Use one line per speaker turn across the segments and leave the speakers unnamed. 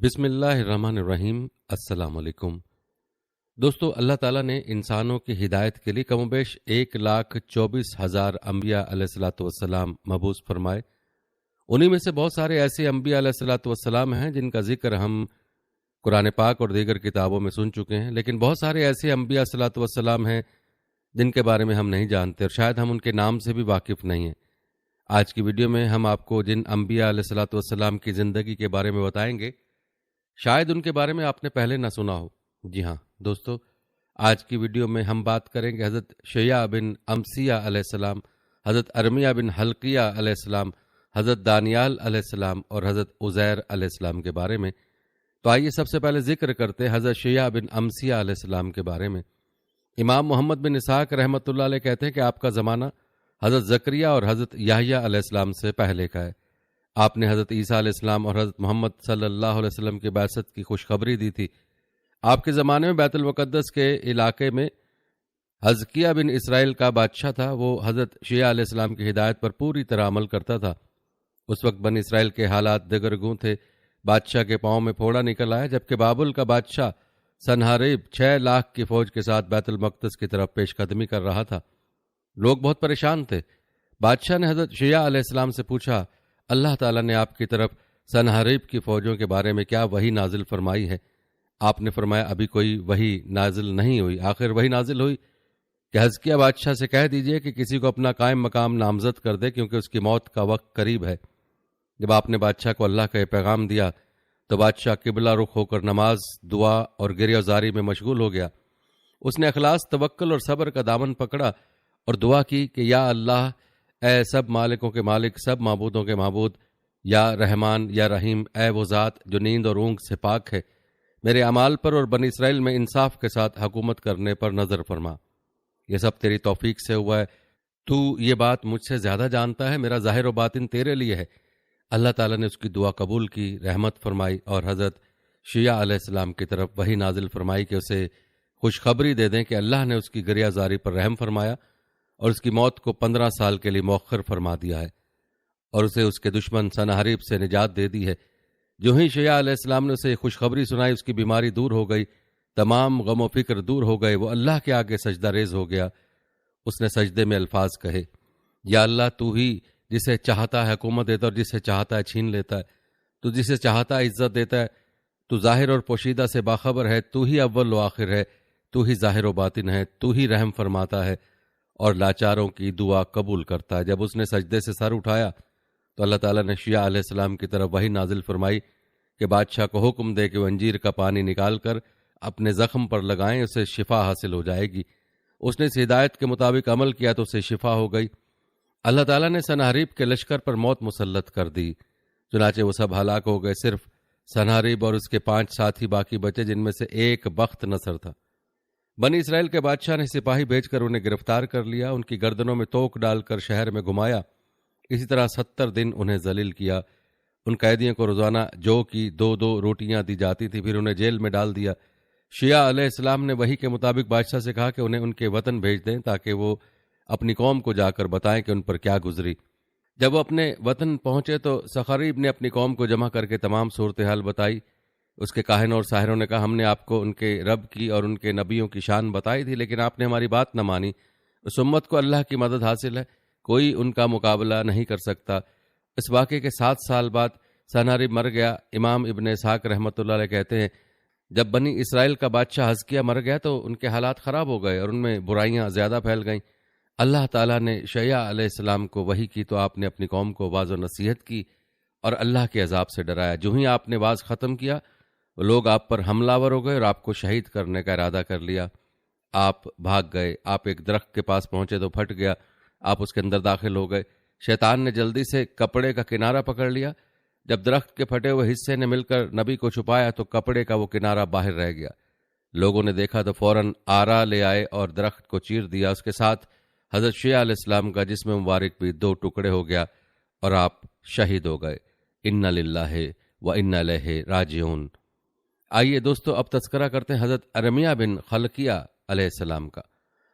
بسم اللہ الرحمن الرحیم۔ السلام علیکم دوستو، اللہ تعالیٰ نے انسانوں کی ہدایت کے لیے کم و بیش 1,24,000 انبیاء علیہ الصلاۃ والسلام مبعوث فرمائے۔ انہی میں سے بہت سارے ایسے انبیاء علیہ الصلاۃ والسلام ہیں جن کا ذکر ہم قرآن پاک اور دیگر کتابوں میں سن چکے ہیں، لیکن بہت سارے ایسے انبیاء علیہ الصلاۃ والسلام ہیں جن کے بارے میں ہم نہیں جانتے اور شاید ہم ان کے نام سے بھی واقف نہیں ہیں۔ آج کی ویڈیو میں ہم آپ کو جن انبیاء علیہ الصلاۃ والسلام کی زندگی کے بارے میں بتائیں گے، شاید ان کے بارے میں آپ نے پہلے نہ سنا ہو۔ جی ہاں دوستو، آج کی ویڈیو میں ہم بات کریں گے حضرت شیع بن امسیہ علیہ السلام، حضرت ارمیہ بن حلقیہ علیہ السلام، حضرت دانیال علیہ السلام اور حضرت عزیر علیہ السلام کے بارے میں۔ تو آئیے سب سے پہلے ذکر کرتے ہیں حضرت شیع بن امسیہ علیہ السلام کے بارے میں۔ امام محمد بن اسحاق رحمۃ اللہ علیہ کہتے ہیں کہ آپ کا زمانہ حضرت زکریا اور حضرت یحییٰ علیہ السلام سے پہلے کا ہے۔ آپ نے حضرت عیسیٰ علیہ السلام اور حضرت محمد صلی اللہ علیہ وسلم کی بعثت کی خوشخبری دی تھی۔ آپ کے زمانے میں بیت المقدس کے علاقے میں حزقیہ بن اسرائیل کا بادشاہ تھا۔ وہ حضرت شیع علیہ السلام کی ہدایت پر پوری طرح عمل کرتا تھا۔ اس وقت بنی اسرائیل کے حالات دگرگوں تھے۔ بادشاہ کے پاؤں میں پھوڑا نکل آیا، جبکہ بابل کا بادشاہ سنہریب 6 لاکھ کی فوج کے ساتھ بیت المقدس کی طرف پیش قدمی کر رہا تھا۔ لوگ بہت پریشان تھے۔ بادشاہ نے حضرت شیع علیہ السلام سے پوچھا، اللہ تعالیٰ نے آپ کی طرف سنہریب کی فوجوں کے بارے میں کیا وحی نازل فرمائی ہے؟ آپ نے فرمایا، ابھی کوئی وحی نازل نہیں ہوئی۔ آخر وحی نازل ہوئی کہ حزقیہ بادشاہ سے کہہ دیجئے کہ کسی کو اپنا قائم مقام نامزد کر دے، کیونکہ اس کی موت کا وقت قریب ہے۔ جب آپ نے بادشاہ کو اللہ کا یہ پیغام دیا تو بادشاہ قبلہ رخ ہو کر نماز، دعا اور گریہ زاری میں مشغول ہو گیا۔ اس نے اخلاص، توکل اور صبر کا دامن پکڑا اور دعا کی کہ یا اللہ، اے سب مالکوں کے مالک، سب معبودوں کے معبود، یا رحمان یا رحیم، اے وہ ذات جو نیند اور اونگ سے پاک ہے، میرے اعمال پر اور بنی اسرائیل میں انصاف کے ساتھ حکومت کرنے پر نظر فرما۔ یہ سب تیری توفیق سے ہوا ہے، تو یہ بات مجھ سے زیادہ جانتا ہے، میرا ظاہر و باطن تیرے لیے ہے۔ اللہ تعالیٰ نے اس کی دعا قبول کی، رحمت فرمائی اور حضرت شیع علیہ السلام کی طرف وحی نازل فرمائی کہ اسے خوشخبری دے دیں کہ اللہ نے اس کی گریہ زاری پر رحم فرمایا اور اس کی موت کو 15 سال کے لیے مؤخر فرما دیا ہے اور اسے اس کے دشمن سنہریب سے نجات دے دی ہے۔ جو ہی شیع علیہ السلام نے اسے خوشخبری سنائی، اس کی بیماری دور ہو گئی، تمام غم و فکر دور ہو گئے۔ وہ اللہ کے آگے سجدہ ریز ہو گیا۔ اس نے سجدے میں الفاظ کہے، یا اللہ، تو ہی جسے چاہتا ہے حکومت دیتا ہے اور جسے چاہتا ہے چھین لیتا ہے، تو جسے چاہتا ہے عزت دیتا ہے، تو ظاہر اور پوشیدہ سے باخبر ہے، تو ہی اول و آخر ہے، تو ہی ظاہر و باطن ہے، تو ہی رحم فرماتا ہے اور لاچاروں کی دعا قبول کرتا ہے۔ جب اس نے سجدے سے سر اٹھایا تو اللہ تعالیٰ نے شیع علیہ السلام کی طرف وحی نازل فرمائی کہ بادشاہ کو حکم دے کہ وہ انجیر کا پانی نکال کر اپنے زخم پر لگائیں، اسے شفا حاصل ہو جائے گی۔ اس نے اس ہدایت کے مطابق عمل کیا تو اسے شفا ہو گئی۔ اللہ تعالیٰ نے سنہریب کے لشکر پر موت مسلط کر دی، چنانچہ وہ سب ہلاک ہو گئے، صرف سنہریب اور اس کے 5 ساتھی باقی بچے، جن میں سے ایک بخت نصر تھا۔ بنی اسرائیل کے بادشاہ نے سپاہی بھیج کر انہیں گرفتار کر لیا، ان کی گردنوں میں توک ڈال کر شہر میں گھمایا۔ اسی طرح 70 دن انہیں ذلیل کیا۔ ان قیدیوں کو روزانہ جو کی 2 روٹیاں دی جاتی تھی، پھر انہیں جیل میں ڈال دیا۔ شیع علیہ السلام نے وحی کے مطابق بادشاہ سے کہا کہ انہیں ان کے وطن بھیج دیں تاکہ وہ اپنی قوم کو جا کر بتائیں کہ ان پر کیا گزری۔ جب وہ اپنے وطن پہنچے تو سنہریب نے اپنی قوم کو جمع کر کے تمام صورتحال بتائی۔ اس کے کاہنوں اور ساحروں نے کہا، ہم نے آپ کو ان کے رب کی اور ان کے نبیوں کی شان بتائی تھی، لیکن آپ نے ہماری بات نہ مانی۔ اس امت کو اللہ کی مدد حاصل ہے، کوئی ان کا مقابلہ نہیں کر سکتا۔ اس واقعے کے 7 سال بعد سنہریب مر گیا۔ امام ابن اسحاق رحمۃ اللہ علیہ کہتے ہیں، جب بنی اسرائیل کا بادشاہ حزقیہ مر گیا تو ان کے حالات خراب ہو گئے اور ان میں برائیاں زیادہ پھیل گئیں۔ اللہ تعالیٰ نے شیع علیہ السلام کو وحی کی تو آپ نے اپنی قوم کو واعظ و نصیحت کی اور اللہ کے عذاب سے ڈرایا۔ جو ہی آپ نے واعظ ختم کیا، لوگ آپ پر حملہ آور ہو گئے اور آپ کو شہید کرنے کا ارادہ کر لیا۔ آپ بھاگ گئے۔ آپ ایک درخت کے پاس پہنچے تو پھٹ گیا۔ آپ اس کے اندر داخل ہو گئے۔ شیطان نے جلدی سے کپڑے کا کنارہ پکڑ لیا۔ جب درخت کے پھٹے ہوئے حصے نے مل کر نبی کو چھپایا تو کپڑے کا وہ کنارہ باہر رہ گیا۔ لوگوں نے دیکھا تو فوراً آرا لے آئے اور درخت کو چیر دیا۔ اس کے ساتھ حضرت شیع علیہ السلام کا جسم مبارک بھی 2 ٹکڑے ہو گیا اور آپ شہید ہو گئے۔ انا للہ و انا الیہ راجعون۔ آئیے دوستو، اب تذکرہ کرتے ہیں حضرت ارمیہ بن حلقیہ علیہ السلام کا۔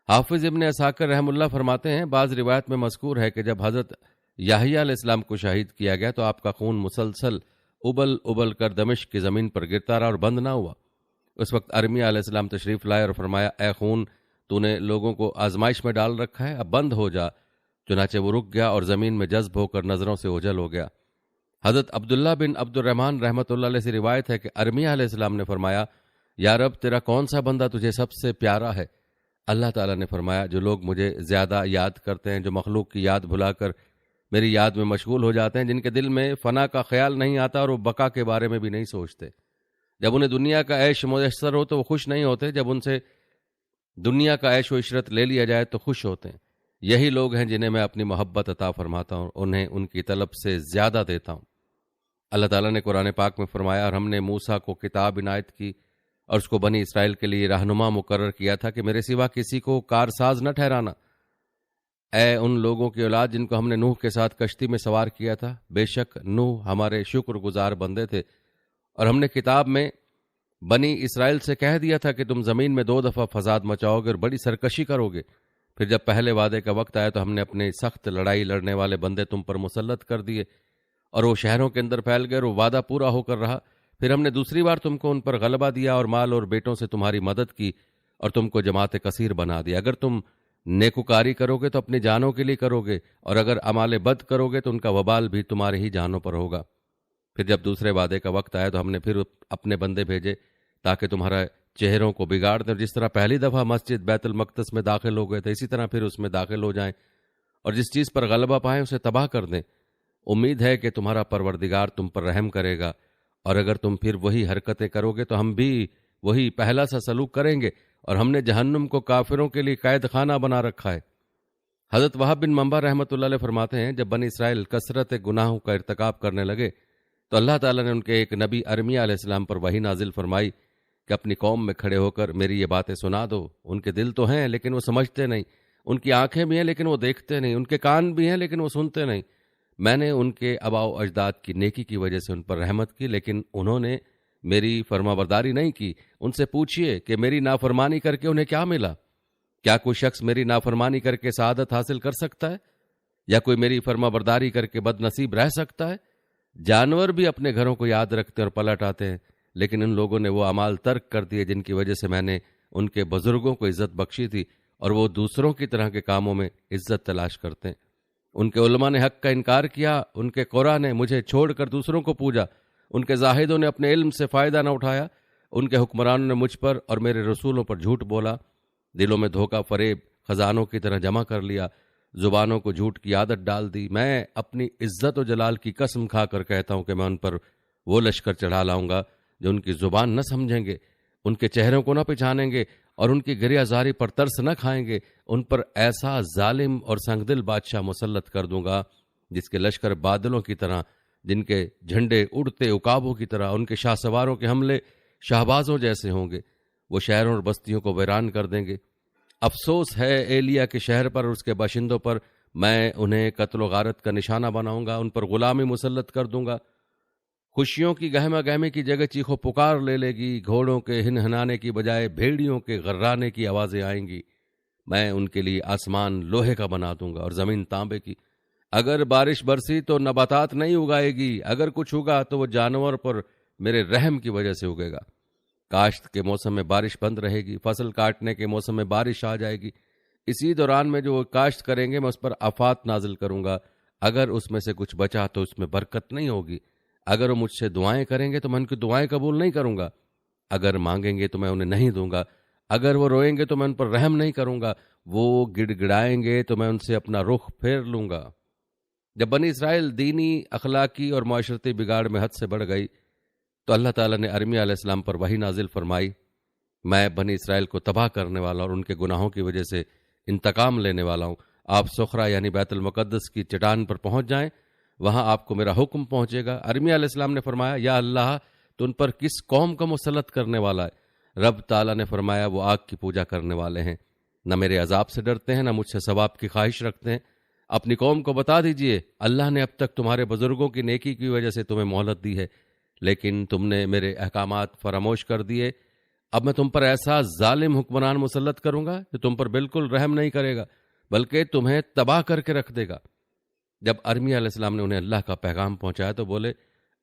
حافظ ابن اسحاق رحم اللہ فرماتے ہیں، بعض روایت میں مذکور ہے کہ جب حضرت یحییٰ علیہ السلام کو شہید کیا گیا تو آپ کا خون مسلسل ابل ابل کر دمشق کی زمین پر گرتا رہا اور بند نہ ہوا۔ اس وقت ارمیہ علیہ السلام تشریف لائے اور فرمایا، اے خون، تو نے لوگوں کو آزمائش میں ڈال رکھا ہے، اب بند ہو جا۔ چنانچہ وہ رک گیا اور زمین میں جذب ہو کر نظروں سے اوجھل ہو گیا۔ حضرت عبداللہ بن عبد الرحمن رحمۃ اللہ علیہ سے روایت ہے کہ ارمیہ علیہ السلام نے فرمایا، یا رب، تیرا کون سا بندہ تجھے سب سے پیارا ہے؟ اللہ تعالیٰ نے فرمایا، جو لوگ مجھے زیادہ یاد کرتے ہیں، جو مخلوق کی یاد بھلا کر میری یاد میں مشغول ہو جاتے ہیں، جن کے دل میں فنا کا خیال نہیں آتا اور وہ بقا کے بارے میں بھی نہیں سوچتے۔ جب انہیں دنیا کا عیش میسر ہو تو وہ خوش نہیں ہوتے، جب ان سے دنیا کا عیش و عشرت لے لیا جائے تو خوش ہوتے ہیں۔ یہی لوگ ہیں جنہیں میں اپنی محبت عطا فرماتا ہوں، انہیں ان کی طلب سے زیادہ دیتا ہوں۔ اللہ تعالیٰ نے قرآن پاک میں فرمایا، اور ہم نے موسیٰ کو کتاب عنایت کی اور اس کو بنی اسرائیل کے لیے رہنما مقرر کیا تھا کہ میرے سوا کسی کو کارساز نہ ٹھہرانا۔ اے ان لوگوں کی اولاد جن کو ہم نے نوح کے ساتھ کشتی میں سوار کیا تھا، بے شک نوح ہمارے شکر گزار بندے تھے، اور ہم نے کتاب میں بنی اسرائیل سے کہہ دیا تھا کہ تم زمین میں 2 دفعہ فساد مچاؤ گے اور بڑی سرکشی کرو گے۔ پھر جب پہلے وعدے کا وقت آیا تو ہم نے اپنے سخت لڑائی لڑنے والے بندے تم پر مسلط کر دیے اور وہ شہروں کے اندر پھیل گئے اور وہ وعدہ پورا ہو کر رہا۔ پھر ہم نے دوسری بار تم کو ان پر غلبہ دیا اور مال اور بیٹوں سے تمہاری مدد کی اور تم کو جماعت کثیر بنا دیا۔ اگر تم نیکوکاری کرو گے تو اپنی جانوں کے لیے کرو گے، اور اگر اعمال بد کرو گے تو ان کا وبال بھی تمہارے ہی جانوں پر ہوگا۔ پھر جب دوسرے وعدے کا وقت آیا تو ہم نے پھر اپنے بندے بھیجے تاکہ تمہارا چہروں کو بگاڑ دیں، اور جس طرح پہلی دفعہ مسجد بیت المقدس میں داخل ہو گئے تھے اسی طرح پھر اس میں داخل ہو جائیں، اور جس چیز پر غلبہ پائیں اسے تباہ کر دیں۔ امید ہے کہ تمہارا پروردگار تم پر رحم کرے گا، اور اگر تم پھر وہی حرکتیں کرو گے تو ہم بھی وہی پہلا سا سلوک کریں گے، اور ہم نے جہنم کو کافروں کے لیے قید خانہ بنا رکھا ہے۔ حضرت وہب بن منبع رحمۃ اللہ علیہ فرماتے ہیں، جب بنی اسرائیل کثرت گناہوں کا ارتکاب کرنے لگے تو اللہ تعالیٰ نے ان کے ایک نبی ارمیہ علیہ السلام پر وحی نازل فرمائی کہ اپنی قوم میں کھڑے ہو کر میری یہ باتیں سنا دو۔ ان کے دل تو ہیں لیکن وہ سمجھتے نہیں، ان کی آنکھیں بھی ہیں لیکن وہ دیکھتے نہیں، ان کے کان بھی ہیں لیکن وہ سنتے نہیں۔ میں نے ان کے آباء و اجداد کی نیکی کی وجہ سے ان پر رحمت کی، لیکن انہوں نے میری فرما برداری نہیں کی۔ ان سے پوچھئے کہ میری نافرمانی کر کے انہیں کیا ملا؟ کیا کوئی شخص میری نافرمانی کر کے سعادت حاصل کر سکتا ہے، یا کوئی میری فرما برداری کر کے بد نصیب رہ سکتا ہے؟ جانور بھی اپنے گھروں کو یاد رکھتے اور پلٹ آتے ہیں، لیکن ان لوگوں نے وہ اعمال ترک کر دیے جن کی وجہ سے میں نے ان کے بزرگوں کو عزت بخشی تھی، اور وہ دوسروں کی طرح کے کاموں میں عزت تلاش کرتے ہیں۔ ان کے علماء نے حق کا انکار کیا، ان کے قرآ نے مجھے چھوڑ کر دوسروں کو پوجا، ان کے زاہدوں نے اپنے علم سے فائدہ نہ اٹھایا، ان کے حکمرانوں نے مجھ پر اور میرے رسولوں پر جھوٹ بولا، دلوں میں دھوکہ فریب خزانوں کی طرح جمع کر لیا، زبانوں کو جھوٹ کی عادت ڈال دی۔ میں اپنی عزت و جلال کی قسم کھا کر کہتا ہوں کہ میں ان پر وہ لشکر چڑھا لاؤں گا جو ان کی زبان نہ سمجھیں گے، ان کے چہروں کو نہ پہچانیں گے، اور ان کی گریہ زاری پر ترس نہ کھائیں گے۔ ان پر ایسا ظالم اور سنگدل بادشاہ مسلط کر دوں گا جس کے لشکر بادلوں کی طرح، جن کے جھنڈے اڑتے عقابوں کی طرح، ان کے شاہ سواروں کے حملے شہبازوں جیسے ہوں گے۔ وہ شہروں اور بستیوں کو ویران کر دیں گے۔ افسوس ہے ایلیا کے شہر پر اور اس کے باشندوں پر، میں انہیں قتل و غارت کا نشانہ بناؤں گا، ان پر غلامی مسلط کر دوں گا۔ خوشیوں کی گہما گہمی کی جگہ چیخو پکار لے لے گی، گھوڑوں کے ہنہنانے کی بجائے بھیڑیوں کے غرانے کی آوازیں آئیں گی۔ میں ان کے لیے آسمان لوہے کا بنا دوں گا اور زمین تانبے کی۔ اگر بارش برسی تو نباتات نہیں اگائے گی، اگر کچھ ہوگا تو وہ جانور پر میرے رحم کی وجہ سے اگے گا۔ کاشت کے موسم میں بارش بند رہے گی، فصل کاٹنے کے موسم میں بارش آ جائے گی۔ اسی دوران میں جو وہ کاشت کریں گے میں اس پر آفات نازل کروں گا۔ اگر اس میں سے کچھ بچا تو اس میں برکت نہیں ہوگی۔ اگر وہ مجھ سے دعائیں کریں گے تو میں ان کی دعائیں قبول نہیں کروں گا۔ اگر مانگیں گے تو میں انہیں نہیں دوں گا۔ اگر وہ روئیں گے تو میں ان پر رحم نہیں کروں گا۔ وہ گڑ گڑائیں گے تو میں ان سے اپنا رخ پھیر لوں گا۔ جب بنی اسرائیل دینی، اخلاقی اور معاشرتی بگاڑ میں حد سے بڑھ گئی تو اللہ تعالیٰ نے ارمیہ علیہ السلام پر وحی نازل فرمائی، میں بنی اسرائیل کو تباہ کرنے والا اور ان کے گناہوں کی وجہ سے انتقام لینے والا ہوں۔ آپ صخرہ یعنی بیت المقدس کی چٹان پر پہنچ جائیں، وہاں آپ کو میرا حکم پہنچے گا۔ ارمیہ علیہ السلام نے فرمایا، یا اللہ، تو ان پر کس قوم کو مسلط کرنے والا ہے؟ رب تعالیٰ نے فرمایا، وہ آگ کی پوجا کرنے والے ہیں، نہ میرے عذاب سے ڈرتے ہیں، نہ مجھ سے ثواب کی خواہش رکھتے ہیں۔ اپنی قوم کو بتا دیجئے، اللہ نے اب تک تمہارے بزرگوں کی نیکی کی وجہ سے تمہیں مہلت دی ہے، لیکن تم نے میرے احکامات فراموش کر دیے۔ اب میں تم پر ایسا ظالم حکمران مسلط کروں گا جو تم پر بالکل رحم نہیں کرے گا، بلکہ تمہیں تباہ کر کے رکھ دے گا۔ جب ارمیہ علیہ السلام نے انہیں اللہ کا پیغام پہنچایا تو بولے،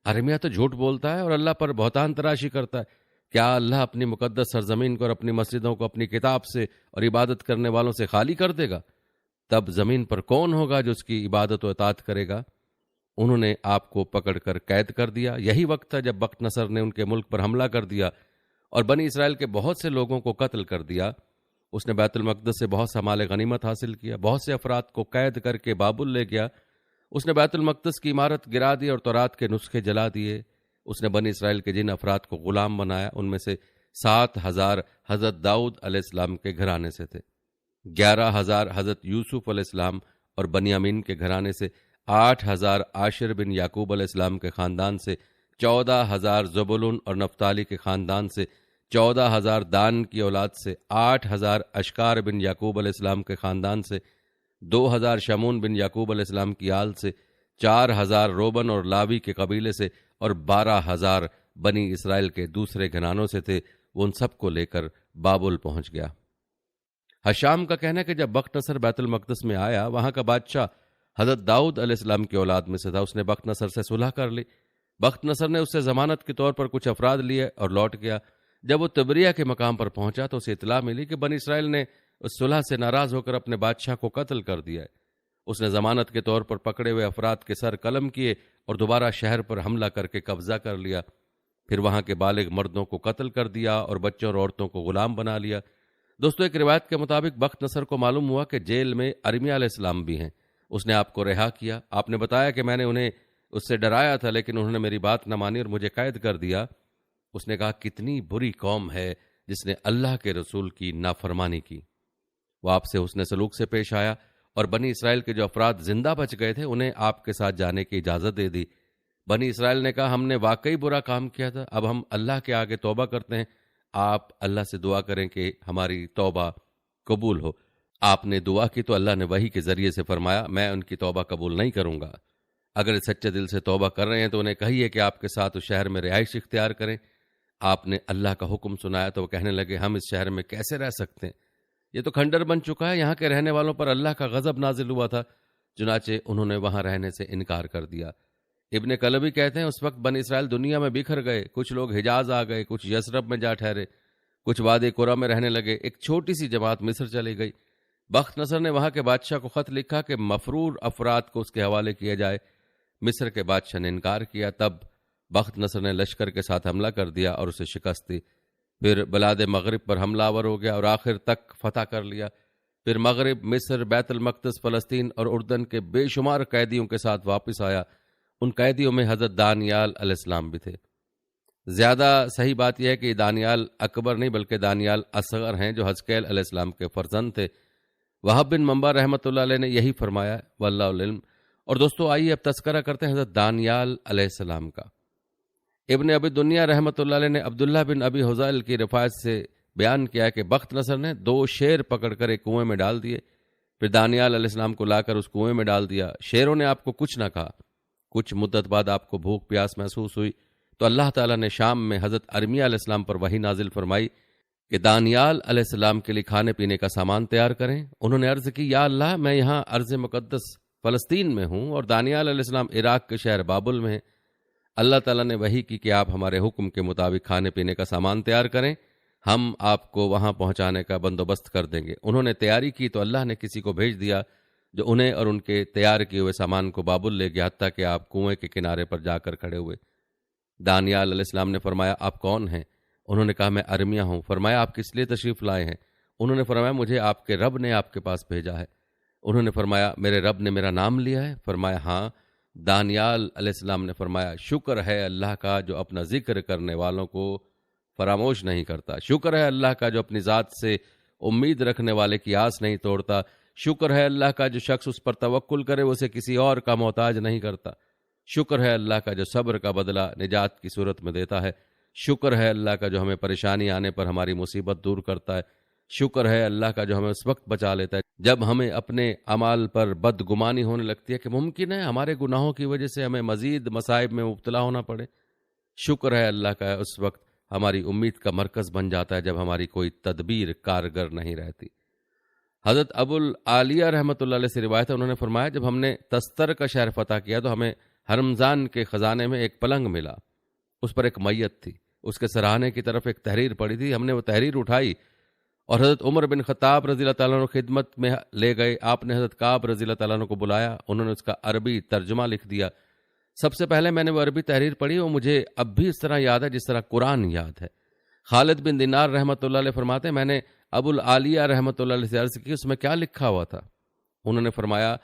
ارمیہ تو جھوٹ بولتا ہے اور اللہ پر بہتان تراشی کرتا ہے۔ کیا اللہ اپنی مقدس سرزمین کو اور اپنی مسجدوں کو اپنی کتاب سے اور عبادت کرنے والوں سے خالی کر دے گا؟ تب زمین پر کون ہوگا جو اس کی عبادت و اطاعت کرے گا؟ انہوں نے آپ کو پکڑ کر قید کر دیا۔ یہی وقت تھا جب بخت نصر نے ان کے ملک پر حملہ کر دیا اور بنی اسرائیل کے بہت سے لوگوں کو قتل کر دیا۔ اس نے بیت المقدس سے بہت سا مال غنیمت حاصل کیا، بہت سے افراد کو قید کر کے بابل لے گیا۔ اس نے بیت المقدس کی عمارت گرا دی اور تورات کے نسخے جلا دیے۔ اس نے بنی اسرائیل کے جن افراد کو غلام بنایا ان میں سے 7,000 حضرت داؤد علیہ السلام کے گھرانے سے تھے، 11,000 حضرت یوسف علیہ السلام اور بنیامین کے گھرانے سے، 8,000 عاشر بن یعقوب علیہ السلام کے خاندان سے، 14,000 زبولون اور نفتالی کے خاندان سے، 14,000 دان کی اولاد سے، 8,000 اشکار بن یعقوب علیہ السلام کے خاندان سے، 2,000 شمون بن یعقوب علیہ السلام کی آل سے، 4,000 روبن اور لاوی کے قبیلے سے، اور 12,000 بنی اسرائیل کے دوسرے گھرانوں سے تھے۔ وہ ان سب کو لے کر بابل پہنچ گیا۔ حشام کا کہنا ہے کہ جب بخت نصر بیت المقدس میں آیا، وہاں کا بادشاہ حضرت داؤد علیہ السلام کی اولاد میں سے تھا۔ اس نے بخت نصر سے صلح کر لی۔ بخت نصر نے اس سے ضمانت کے طور پر کچھ افراد لیے اور لوٹ گیا۔ جب وہ تبریہ کے مقام پر پہنچا تو اسے اطلاع ملی کہ بنی اسرائیل نے اس صلح سے ناراض ہو کر اپنے بادشاہ کو قتل کر دیا ہے۔ اس نے ضمانت کے طور پر پکڑے ہوئے افراد کے سر قلم کیے اور دوبارہ شہر پر حملہ کر کے قبضہ کر لیا۔ پھر وہاں کے بالغ مردوں کو قتل کر دیا اور بچوں اور عورتوں کو غلام بنا لیا۔ دوستو، ایک روایت کے مطابق بخت نصر کو معلوم ہوا کہ جیل میں ارمیہ علیہ السلام بھی ہیں۔ اس نے آپ کو رہا کیا۔ آپ نے بتایا کہ میں نے انہیں اس سے ڈرایا تھا، لیکن انہوں نے میری بات نہ مانی اور مجھے قید کر دیا۔ اس نے کہا، کتنی بری قوم ہے جس نے اللہ کے رسول کی نافرمانی کی۔ وہ آپ سے حسن سلوک سے پیش آیا اور بنی اسرائیل کے جو افراد زندہ بچ گئے تھے انہیں آپ کے ساتھ جانے کی اجازت دے دی۔ بنی اسرائیل نے کہا، ہم نے واقعی برا کام کیا تھا، اب ہم اللہ کے آگے توبہ کرتے ہیں۔ آپ اللہ سے دعا کریں کہ ہماری توبہ قبول ہو۔ آپ نے دعا کی تو اللہ نے وحی کے ذریعے سے فرمایا، میں ان کی توبہ قبول نہیں کروں گا۔ اگر سچے دل سے توبہ کر رہے ہیں تو انہیں کہیے کہ آپ کے ساتھ اس شہر میں رہائش اختیار کریں۔ آپ نے اللہ کا حکم سنایا تو وہ کہنے لگے، ہم اس شہر میں کیسے رہ سکتے ہیں؟ یہ تو کھنڈر بن چکا ہے، یہاں کے رہنے والوں پر اللہ کا غضب نازل ہوا تھا۔ چنانچہ انہوں نے وہاں رہنے سے انکار کر دیا۔ ابن کلبی کہتے ہیں، اس وقت بنی اسرائیل دنیا میں بکھر گئے۔ کچھ لوگ حجاز آ گئے، کچھ یثرب میں جا ٹھہرے، کچھ وادی قرا میں رہنے لگے، ایک چھوٹی سی جماعت مصر چلی گئی۔ بخت نصر نے وہاں کے بادشاہ کو خط لکھا کہ مفرور افراد کو اس کے حوالے کیا جائے۔ مصر کے بادشاہ نے انکار کیا۔ تب بخت نصر نے لشکر کے ساتھ حملہ کر دیا اور اسے شکست دی۔ پھر بلاد مغرب پر حملہ آور ہو گیا اور آخر تک فتح کر لیا۔ پھر مغرب، مصر، بیت المقدس، فلسطین اور اردن کے بے شمار قیدیوں کے ساتھ واپس آیا۔ ان قیدیوں میں حضرت دانیال علیہ السلام بھی تھے۔ زیادہ صحیح بات یہ ہے کہ دانیال اکبر نہیں بلکہ دانیال اصغر ہیں، جو حزقیل علیہ السلام کے فرزند تھے۔ وہب بن منبع رحمۃ اللہ علیہ نے یہی فرمایا، واللہ العلم۔ اور دوستو، آئیے اب تذکرہ کرتے ہیں حضرت دانیال علیہ السلام کا۔ ابن ابی دنیا رحمۃ اللہ علیہ نے عبداللہ بن ابی حذیل کی روایت سے بیان کیا کہ بخت نصر نے 2 شیر پکڑ کر ایک کنویں میں ڈال دیے، پھر دانیال علیہ السلام کو لا کر اس کنویں میں ڈال دیا۔ شیروں نے آپ کو کچھ نہ کہا۔ کچھ مدت بعد آپ کو بھوک پیاس محسوس ہوئی تو اللہ تعالیٰ نے شام میں حضرت ارمیہ علیہ السلام پر وحی نازل فرمائی کہ دانیال علیہ السلام کے لیے کھانے پینے کا سامان تیار کریں۔ انہوں نے عرض کی، یا اللہ، میں یہاں ارض مقدس فلسطین میں ہوں اور دانیال علیہ السلام عراق کے شہر بابل میں ہیں۔ اللہ تعالیٰ نے وحی کی کہ آپ ہمارے حکم کے مطابق کھانے پینے کا سامان تیار کریں، ہم آپ کو وہاں پہنچانے کا بندوبست کر دیں گے۔ انہوں نے تیاری کی تو اللہ نے کسی کو بھیج دیا جو انہیں اور ان کے تیار کیے ہوئے سامان کو بابل لے گیا، حتیٰ کہ آپ کنویں کے کنارے پر جا کر کھڑے ہوئے۔ دانیال علیہ السلام نے فرمایا، آپ کون ہیں؟ انہوں نے کہا، میں ارمیہ ہوں۔ فرمایا، آپ کس لیے تشریف لائے ہیں؟ انہوں نے فرمایا، مجھے آپ کے رب نے آپ کے پاس بھیجا ہے۔ انہوں نے فرمایا، میرے رب نے میرا نام لیا ہے؟ فرمایا، ہاں۔ دانیال علیہ السلام نے فرمایا، شکر ہے اللہ کا جو اپنا ذکر کرنے والوں کو فراموش نہیں کرتا، شکر ہے اللہ کا جو اپنی ذات سے امید رکھنے والے کی آس نہیں توڑتا، شکر ہے اللہ کا جو شخص اس پر توکل کرے وہ اسے کسی اور کا محتاج نہیں کرتا، شکر ہے اللہ کا جو صبر کا بدلہ نجات کی صورت میں دیتا ہے، شکر ہے اللہ کا جو ہمیں پریشانی آنے پر ہماری مصیبت دور کرتا ہے، شکر ہے اللہ کا جو ہمیں اس وقت بچا لیتا ہے جب ہمیں اپنے اعمال پر بدگمانی ہونے لگتی ہے کہ ممکن ہے ہمارے گناہوں کی وجہ سے ہمیں مزید مصائب میں مبتلا ہونا پڑے، شکر ہے اللہ کا اس وقت ہماری امید کا مرکز بن جاتا ہے جب ہماری کوئی تدبیر کارگر نہیں رہتی۔ حضرت ابو العالیہ رحمۃ اللہ علیہ سے روایت ہے، انہوں نے فرمایا، جب ہم نے تستر کا شہر فتح کیا تو ہمیں رمضان کے خزانے میں ایک پلنگ ملا، اس پر ایک میت تھی، اس کے سراہنے کی طرف ایک تحریر پڑی تھی۔ ہم نے وہ تحریر اٹھائی اور حضرت عمر بن خطاب رضی اللہ تعالیٰ عنہ خدمت میں لے گئے۔ آپ نے حضرت کعب رضی اللہ تعالیٰ عنہ کو بلایا، انہوں نے اس کا عربی ترجمہ لکھ دیا۔ سب سے پہلے میں نے وہ عربی تحریر پڑھی، وہ مجھے اب بھی اس طرح یاد ہے جس طرح قرآن یاد ہے۔ خالد بن دینار رحمۃ اللہ علیہ فرماتے ہیں، میں نے ابو العالیہ رحمۃ اللہ علیہ سے عرض کی اس میں کیا لکھا ہوا تھا؟ انہوں نے فرمایا،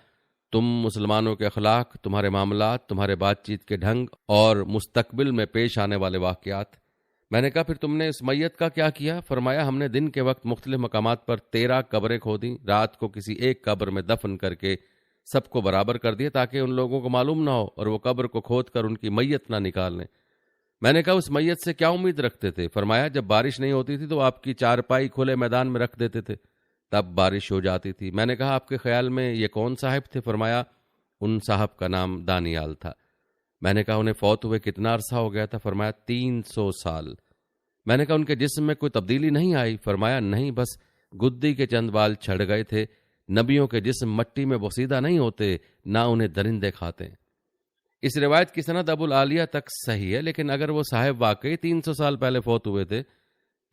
تم مسلمانوں کے اخلاق، تمہارے معاملات، تمہارے بات چیت کے ڈھنگ اور مستقبل میں پیش آنے والے واقعات۔ میں نے کہا پھر تم نے اس میت کا کیا کیا؟ فرمایا ہم نے دن کے وقت مختلف مقامات پر 13 قبریں کھودیں، رات کو کسی ایک قبر میں دفن کر کے سب کو برابر کر دیا تاکہ ان لوگوں کو معلوم نہ ہو اور وہ قبر کو کھود کر ان کی میت نہ نکال لیں۔ میں نے کہا اس میت سے کیا امید رکھتے تھے؟ فرمایا جب بارش نہیں ہوتی تھی تو آپ کی چارپائی کھلے میدان میں رکھ دیتے تھے، تب بارش ہو جاتی تھی۔ میں نے کہا آپ کے خیال میں یہ کون صاحب تھے؟ فرمایا ان صاحب کا نام دانیال تھا۔ میں نے کہا انہیں فوت ہوئے کتنا عرصہ ہو گیا تھا؟ فرمایا 300 سال۔ میں نے کہا ان کے جسم میں کوئی تبدیلی نہیں آئی؟ فرمایا نہیں، بس گدی کے چند بال چھڑ گئے تھے۔ نبیوں کے جسم مٹی میں بوسیدہ نہیں ہوتے، نہ انہیں درندے کھاتے۔ اس روایت کی سند ابو العالیہ تک صحیح ہے، لیکن اگر وہ صاحب واقعی 300 سال پہلے فوت ہوئے تھے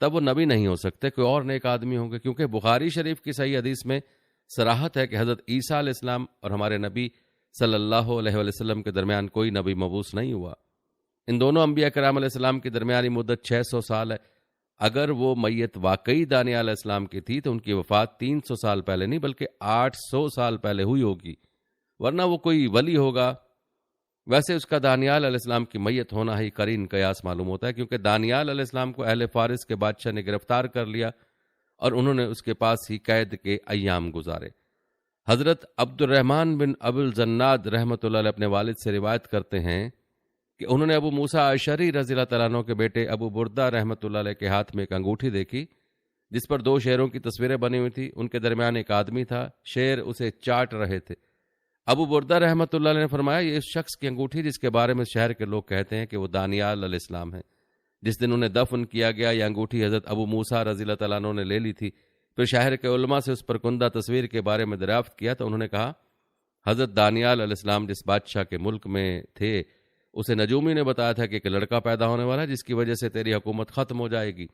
تب وہ نبی نہیں ہو سکتے، کوئی اور نیک آدمی ہوں گے، کیونکہ بخاری شریف کی صحیح حدیث میں صراحت ہے کہ حضرت عیسیٰ علیہ السلام اور ہمارے نبی صلی اللہ علیہ وسلم کے درمیان کوئی نبی مبعوث نہیں ہوا۔ ان دونوں انبیاء کرام علیہ السلام کی درمیانی مدت 600 سال ہے۔ اگر وہ میت واقعی دانیال علیہ السلام کی تھی تو ان کی وفات 300 سال پہلے نہیں بلکہ 800 سال پہلے ہوئی ہوگی، ورنہ وہ کوئی ولی ہوگا۔ ویسے اس کا دانیال علیہ السلام کی میت ہونا ہی قرین قیاس معلوم ہوتا ہے، کیونکہ دانیال علیہ السلام کو اہل فارس کے بادشاہ نے گرفتار کر لیا اور انہوں نے اس کے پاس ہی قید کے ایام گزارے۔ حضرت عبد الرحمن بن ابو الزناد رحمۃ اللہ علیہ اپنے والد سے روایت کرتے ہیں کہ انہوں نے ابو موسیٰ اشعری رضی اللہ تعالیٰ عنہ کے بیٹے ابو بردہ رحمۃ اللہ علیہ کے ہاتھ میں ایک انگوٹھی دیکھی جس پر 2 شیروں کی تصویریں بنی ہوئی تھی۔ ان کے درمیان ایک آدمی تھا، شیر اسے چاٹ رہے تھے۔ ابو بردہ رحمۃ اللہ علیہ نے فرمایا یہ اس شخص کی انگوٹھی جس کے بارے میں شہر کے لوگ کہتے ہیں کہ وہ دانیال علیہ السلام ہے۔ جس دن انہیں دفن کیا گیا یہ انگوٹھی حضرت ابو موسیٰ رضی اللہ تعالیٰ عنہ نے لے لی تھی۔ پھر شہر کے علماء سے اس پر کندہ تصویر کے بارے میں دریافت کیا تو انہوں نے کہا حضرت دانیال علیہ السلام جس بادشاہ کے ملک میں تھے اسے نجومی نے بتایا تھا کہ ایک لڑکا پیدا ہونے والا ہے جس کی وجہ سے تیری حکومت ختم ہو جائے گی۔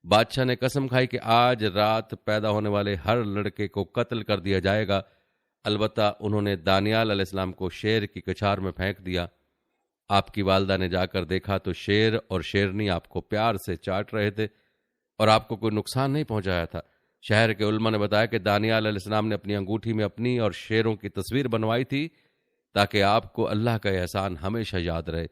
بادشاہ نے قسم کھائی کہ آج رات پیدا ہونے والے ہر لڑکے کو قتل کر دیا جائے گا۔ البتہ انہوں نے دانیال علیہ السلام کو شیر کی کچھار میں پھینک دیا۔ آپ کی والدہ نے جا کر دیکھا تو شیر اور شیرنی آپ کو پیار سے چاٹ رہے تھے اور آپ کو کوئی نقصان نہیں پہنچایا تھا۔ شہر کے علماء نے بتایا کہ دانیال علیہ السلام نے اپنی انگوٹھی میں اپنی اور شیروں کی تصویر بنوائی تھی تاکہ آپ کو اللہ کا احسان ہمیشہ یاد رہے۔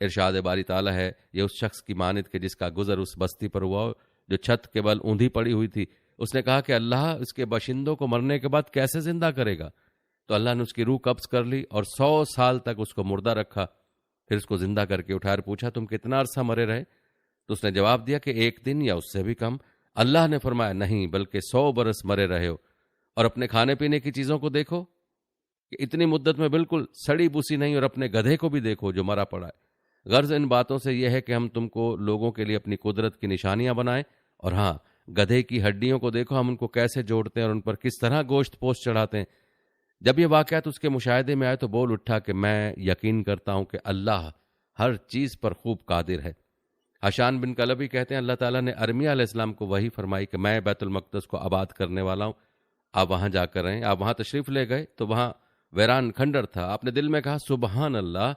ارشاد باری تعالیٰ ہے یہ اس شخص کی مانند کہ جس کا گزر اس بستی پر ہوا جو چھت کے بل اوندھی پڑی ہوئی تھی۔ اس نے کہا کہ اللہ اس کے باشندوں کو مرنے کے بعد کیسے زندہ کرے گا؟ تو اللہ نے اس کی روح قبض کر لی اور 100 سال تک اس کو مردہ رکھا، پھر اس کو زندہ کر کے اٹھایا اور پوچھا تم کتنا عرصہ مرے رہے؟ تو اس نے جواب دیا کہ 1 دن یا اس سے بھی کم۔ اللہ نے فرمایا نہیں بلکہ 100 برس مرے رہے ہو، اور اپنے کھانے پینے کی چیزوں کو دیکھو کہ اتنی مدت میں بالکل سڑی بوسی نہیں، اور اپنے گدھے کو بھی دیکھو جو مرا پڑا ہے۔ غرض ان باتوں سے یہ ہے کہ ہم تم کو لوگوں کے لیے اپنی قدرت کی نشانیاں بنائیں، اور ہاں گدھے کی ہڈیوں کو دیکھو ہم ان کو کیسے جوڑتے ہیں اور ان پر کس طرح گوشت پوست چڑھاتے ہیں۔ جب یہ واقعات اس کے مشاہدے میں آئے تو بول اٹھا کہ میں یقین کرتا ہوں کہ اللہ ہر چیز پر خوب قادر ہے۔ حشان بن کلبی کہتے ہیں اللہ تعالیٰ نے ارمیہ علیہ السلام کو وحی فرمائی کہ میں بیت المقدس کو آباد کرنے والا ہوں، آپ وہاں جا کر رہیں۔ آپ وہاں تشریف لے گئے تو وہاں ویران کھنڈر تھا۔ آپ نے دل میں کہا سبحان اللہ،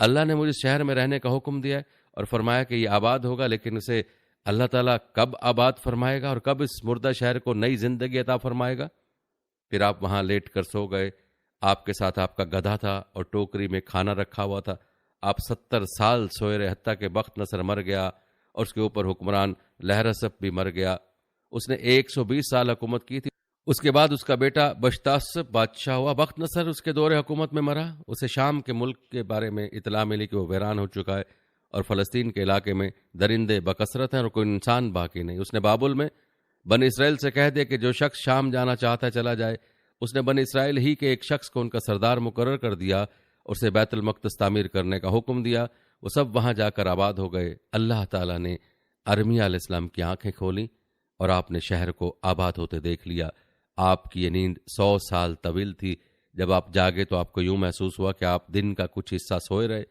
اللہ نے مجھے شہر میں رہنے کا حکم دیا ہے اور فرمایا کہ یہ آباد ہوگا، لیکن اسے اللہ تعالیٰ کب آباد فرمائے گا اور کب اس مردہ شہر کو نئی زندگی عطا فرمائے گا؟ پھر آپ وہاں لیٹ کر سو گئے۔ آپ کے ساتھ آپ کا گدھا تھا اور ٹوکری میں کھانا رکھا ہوا تھا۔ آپ 70 سال سوئے رہے حتیٰ کہ بخت نصر مر گیا اور اس کے اوپر حکمران لہرسپ بھی مر گیا۔ اس نے 120 سال حکومت کی تھی۔ اس کے بعد اس کا بیٹا بشتاسپ بادشاہ ہوا۔ بخت نصر اس کے دور حکومت میں مرا۔ اسے شام کے ملک کے بارے میں اطلاع ملی کہ وہ ویران ہو چکا ہے اور فلسطین کے علاقے میں درندے بکثرت ہیں اور کوئی انسان باقی نہیں۔ اس نے بابل میں بنی اسرائیل سے کہہ دیا کہ جو شخص شام جانا چاہتا ہے چلا جائے۔ اس نے بنی اسرائیل ہی کے ایک شخص کو ان کا سردار مقرر کر دیا اور اسے بیت المقدس تعمیر کرنے کا حکم دیا۔ وہ سب وہاں جا کر آباد ہو گئے۔ اللہ تعالیٰ نے ارمیہ علیہ السلام کی آنکھیں کھولیں اور آپ نے شہر کو آباد ہوتے دیکھ لیا۔ آپ کی یہ نیند 100 سال طویل تھی، جب آپ جاگے تو آپ کو یوں محسوس ہوا کہ آپ دن کا کچھ حصہ سوئے رہے۔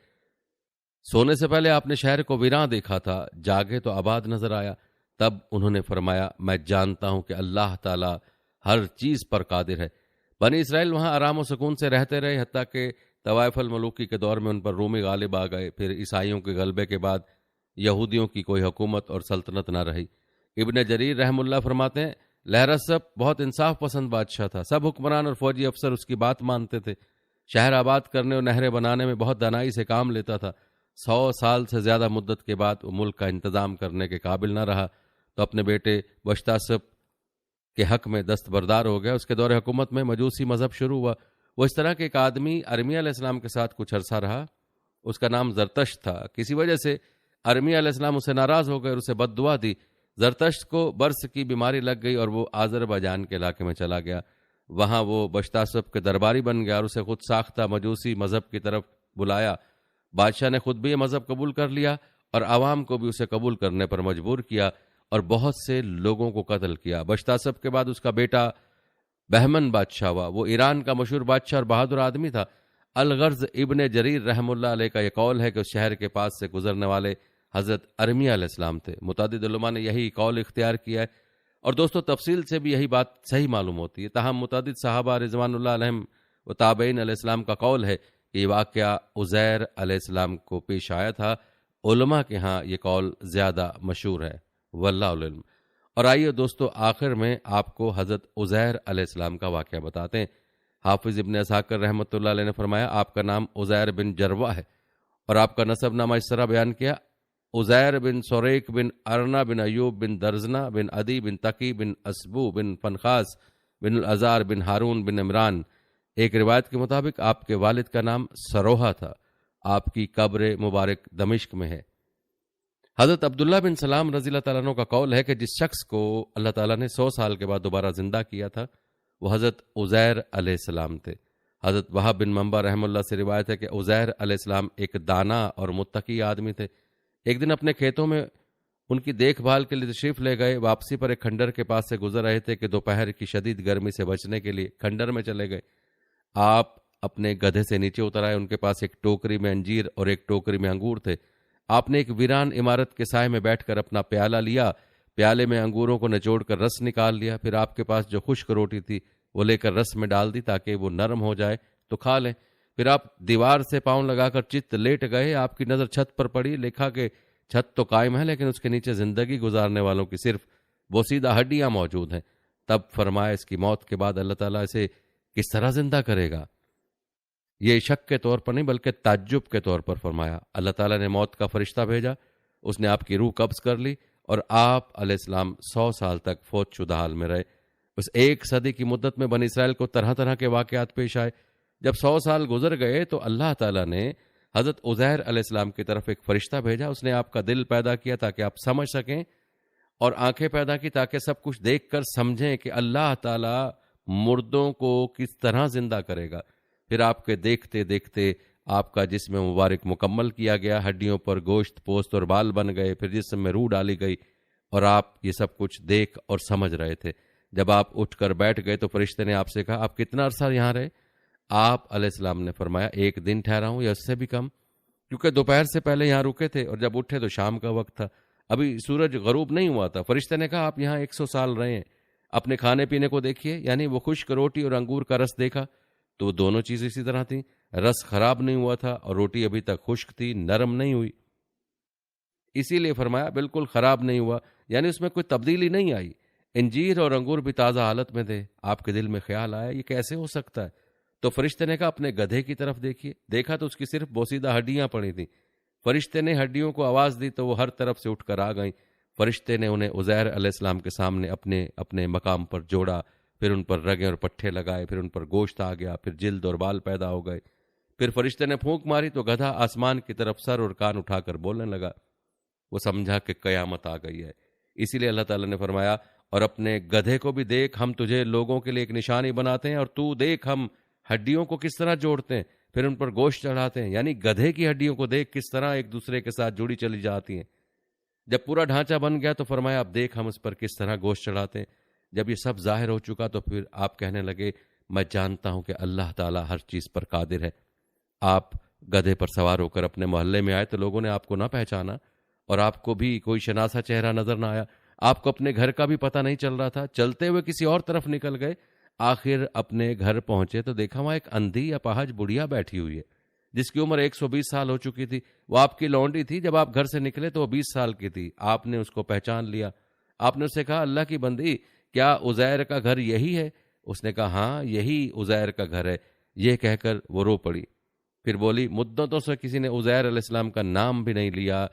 سونے سے پہلے آپ نے شہر کو ویراں دیکھا تھا، جاگے تو آباد نظر آیا۔ تب انہوں نے فرمایا، میں جانتا ہوں کہ اللہ تعالیٰ ہر چیز پر قادر ہے۔ بنی اسرائیل وہاں آرام و سکون سے رہتے رہے، حتیٰ کہ طوائف الملوکی کے دور میں ان پر رومی غالب آ گئے۔ پھر عیسائیوں کے غلبے کے بعد یہودیوں کی کوئی حکومت اور سلطنت نہ رہی۔ ابن جریر رحم اللہ فرماتے ہیں، لہرسب بہت انصاف پسند بادشاہ تھا، سب حکمران اور فوجی افسر اس کی بات مانتے تھے۔ شہر آباد کرنے اور نہریں بنانے میں بہت دانائی سے کام لیتا تھا۔ 100 سال سے زیادہ مدت کے بعد وہ ملک کا انتظام کرنے کے قابل نہ رہا تو اپنے بیٹے بشتاسب کے حق میں دستبردار ہو گیا۔ اس کے دور حکومت میں مجوسی مذہب شروع ہوا۔ وہ اس طرح کے ایک آدمی ارمیہ علیہ السلام کے ساتھ کچھ عرصہ رہا۔ اس کا نام زرتشت تھا۔ کسی وجہ سے ارمیہ علیہ السلام اسے ناراض ہو گئے اور اسے بد دعا دی۔ زرتشت کو برس کی بیماری لگ گئی اور وہ آذربائیجان کے علاقے میں چلا گیا۔ وہاں وہ بشتاسب کے درباری بن گیا اور اسے خود ساختہ مجوسی مذہب کی طرف بلایا۔ بادشاہ نے خود بھی یہ مذہب قبول کر لیا اور عوام کو بھی اسے قبول کرنے پر مجبور کیا اور بہت سے لوگوں کو قتل کیا۔ بشتاسب کے بعد اس کا بیٹا بہمن بادشاہ ہوا۔ وہ ایران کا مشہور بادشاہ اور بہادر آدمی تھا۔ الغرض ابن جریر رحم اللہ علیہ کا یہ قول ہے کہ اس شہر کے پاس سے گزرنے والے حضرت ارمیہ علیہ السلام تھے۔ متعدد علماء نے یہی قول اختیار کیا ہے اور دوستو تفصیل سے بھی یہی بات صحیح معلوم ہوتی ہے۔ تاہم متعدد صحابہ رضوان اللہ علیہم و تابعین علیہ السلام کا قول ہے کہ یہ واقعہ عزیر علیہ السلام کو پیش آیا تھا۔ علماء کے ہاں یہ قول زیادہ مشہور ہے، واللہ العلم۔ اور آئیے دوستو آخر میں آپ کو حضرت عزیر علیہ السلام کا واقعہ بتاتے ہیں۔ حافظ ابن اسحاق رحمۃ اللہ علیہ نے فرمایا، آپ کا نام عزیر بن جروہ ہے اور آپ کا نسب نامہ اس طرح بیان کیا، عزیر بن سوریک بن ارنا بن ایوب بن درزنا بن عدی بن تقی بن اسبو بن فنخاس بن الازار بن ہارون بن عمران۔ ایک روایت کے مطابق آپ کے والد کا نام سروہا تھا۔ آپ کی قبر مبارک دمشق میں ہے۔ حضرت عبداللہ بن سلام رضی اللہ تعالیٰ عنہ کا قول ہے کہ جس شخص کو اللہ تعالیٰ نے 100 سال کے بعد دوبارہ زندہ کیا تھا وہ حضرت عزیر علیہ السلام تھے۔ حضرت وہب بن منبع رحم اللہ سے روایت ہے کہ عزیر علیہ السلام ایک دانا اور متقی آدمی تھے۔ ایک دن اپنے کھیتوں میں ان کی دیکھ بھال کے لیے تشریف لے گئے۔ واپسی پر ایک کھنڈر کے پاس سے گزر رہے تھے کہ دوپہر کی شدید گرمی سے بچنے کے لیے کھنڈر میں چلے گئے۔ آپ اپنے گدھے سے نیچے اتر آئے۔ ان کے پاس ایک ٹوکری میں انجیر اور ایک ٹوکری میں انگور تھے۔ آپ نے ایک ویران عمارت کے سائے میں بیٹھ کر اپنا پیالہ لیا، پیالے میں انگوروں کو نچوڑ کر رس نکال لیا، پھر آپ کے پاس جو خشک روٹی تھی وہ لے کر رس میں ڈال دی تاکہ وہ نرم ہو جائے تو کھا لیں۔ پھر آپ دیوار سے پاؤں لگا کر چت لیٹ گئے۔ آپ کی نظر چھت پر پڑی، لکھا کہ چھت تو قائم ہے لیکن اس کے نیچے زندگی گزارنے والوں کی صرف بوسیدہ ہڈیاں موجود ہیں۔ تب فرمایا، اس کی موت کے بعد اللہ تعالیٰ اسے کس طرح زندہ کرے گا؟ یہ شک کے طور پر نہیں بلکہ تعجب کے طور پر فرمایا۔ اللہ تعالیٰ نے موت کا فرشتہ بھیجا، اس نے آپ کی روح قبض کر لی اور آپ علیہ السلام 100 سال تک فوت شدہ حال میں رہے۔ اس 1 صدی کی مدت میں بنی اسرائیل کو طرح طرح کے واقعات پیش آئے۔ جب 100 سال گزر گئے تو اللہ تعالیٰ نے حضرت عزیر علیہ السلام کی طرف ایک فرشتہ بھیجا۔ اس نے آپ کا دل پیدا کیا تاکہ آپ سمجھ سکیں اور آنکھیں پیدا کی تاکہ سب کچھ دیکھ کر سمجھیں کہ اللہ تعالیٰ مردوں کو کس طرح زندہ کرے گا۔ پھر آپ کے دیکھتے دیکھتے آپ کا جسم مبارک مکمل کیا گیا، ہڈیوں پر گوشت پوست اور بال بن گئے، پھر جسم میں روح ڈالی گئی اور آپ یہ سب کچھ دیکھ اور سمجھ رہے تھے۔ جب آپ اٹھ کر بیٹھ گئے تو فرشتے نے آپ سے کہا، آپ کتنا عرصہ یہاں رہے؟ آپ علیہ السلام نے فرمایا، 1 دن ٹھہرا ہوں یا اس سے بھی کم، کیونکہ دوپہر سے پہلے یہاں رکے تھے اور جب اٹھے تو شام کا وقت تھا، ابھی سورج غروب نہیں ہوا تھا۔ فرشتے نے کہا، آپ یہاں 100 سال رہے ہیں، اپنے کھانے پینے کو دیکھیے، یعنی وہ خشک روٹی اور انگور کا رس دیکھا تو وہ دونوں چیزیں اسی طرح تھیں، رس خراب نہیں ہوا تھا اور روٹی ابھی تک خشک تھی، نرم نہیں ہوئی، اسی لیے فرمایا بالکل خراب نہیں ہوا، یعنی اس میں کوئی تبدیلی نہیں آئی۔ انجیر اور انگور بھی تازہ حالت میں تھے۔ آپ کے دل میں خیال آیا، یہ کیسے ہو سکتا ہے؟ تو فرشتے نے کہا، اپنے گدھے کی طرف دیکھیے۔ دیکھا تو اس کی صرف بوسیدہ ہڈیاں پڑی تھیں۔ فرشتے نے ہڈیوں کو آواز دی تو وہ ہر طرف سے اٹھ کر آ گئیں۔ فرشتے نے انہیں عزیر علیہ السلام کے سامنے اپنے اپنے مقام پر جوڑا، پھر ان پر رگیں اور پٹھے لگائے، پھر ان پر گوشت آ گیا، پھر جلد اور بال پیدا ہو گئے۔ پھر فرشتے نے پھونک ماری تو گدھا آسمان کی طرف سر اور کان اٹھا کر بولنے لگا۔ وہ سمجھا کہ قیامت آ گئی ہے، اسی لیے اللہ تعالیٰ نے فرمایا، اور اپنے گدھے کو بھی دیکھ، ہم تجھے لوگوں کے لیے ایک نشانی بناتے ہیں، اور تو دیکھ ہم ہڈیوں کو کس طرح جوڑتے ہیں، پھر ان پر گوشت چڑھاتے ہیں، یعنی گدھے کی ہڈیوں کو دیکھ کس طرح ایک دوسرے کے ساتھ جڑی چلی جاتی ہیں۔ جب پورا ڈھانچہ بن گیا تو فرمایا، اب دیکھ ہم اس پر کس طرح گوشت چڑھاتے ہیں۔ جب یہ سب ظاہر ہو چکا تو پھر آپ کہنے لگے، میں جانتا ہوں کہ اللہ تعالیٰ ہر چیز پر قادر ہے۔ آپ گدھے پر سوار ہو کر اپنے محلے میں آئے تو لوگوں نے آپ کو نہ پہچانا اور آپ کو بھی کوئی شناسا چہرہ نظر نہ آیا۔ آپ کو اپنے گھر کا بھی پتہ نہیں چل رہا تھا، چلتے ہوئے کسی اور طرف نکل گئے۔ آخر اپنے گھر پہنچے تو دیکھا وہاں ایک اندھی یا اپاہج بڑھیا بیٹھی ہوئی ہے جس کی عمر 120 سال ہو چکی تھی۔ وہ آپ کی لونڈی تھی، جب آپ گھر سے نکلے تو وہ 20 سال کی تھی۔ آپ نے اس کو پہچان لیا۔ آپ نے اس سے کہا، اللہ کی بندی، کیا عزیر کا گھر یہی ہے؟ اس نے کہا، ہاں یہی عزیر کا گھر ہے۔ یہ کہہ کر وہ رو پڑی۔ پھر بولی، مدتوں سے کسی نے عزیر علیہ السلام کا نام بھی نہیں لیا،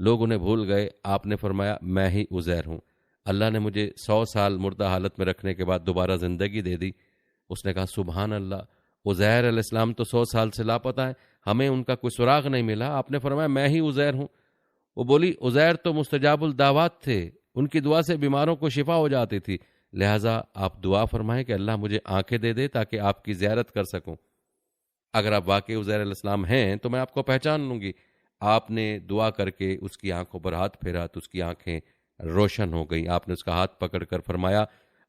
لوگ انہیں بھول گئے۔ آپ نے فرمایا، میں ہی عزیر ہوں۔ اللہ نے مجھے 100 سال مردہ حالت میں رکھنے کے بعد دوبارہ زندگی دے دی۔ اس نے کہا، سبحان اللہ، عزیر علیہ السلام تو 100 سال سے لاپتہ ہیں، ہمیں ان کا کوئی سراغ نہیں ملا۔ آپ نے فرمایا، میں ہی عزیر ہوں۔ وہ بولی، عزیر تو مستجاب الدعوات تھے، ان کی دعا سے بیماروں کو شفا ہو جاتی تھی، لہٰذا آپ دعا فرمائیں کہ اللہ مجھے آنکھیں دے دے تاکہ آپ کی زیارت کر سکوں۔ اگر آپ واقعی عزیر علیہ السلام ہیں تو میں آپ کو پہچان لوں گی۔ آپ نے دعا کر کے اس کی آنکھوں پر ہاتھ پھیرا تو اس کی آنکھیں روشن ہو گئیں۔ آپ نے اس کا ہاتھ پکڑ کر فرمایا،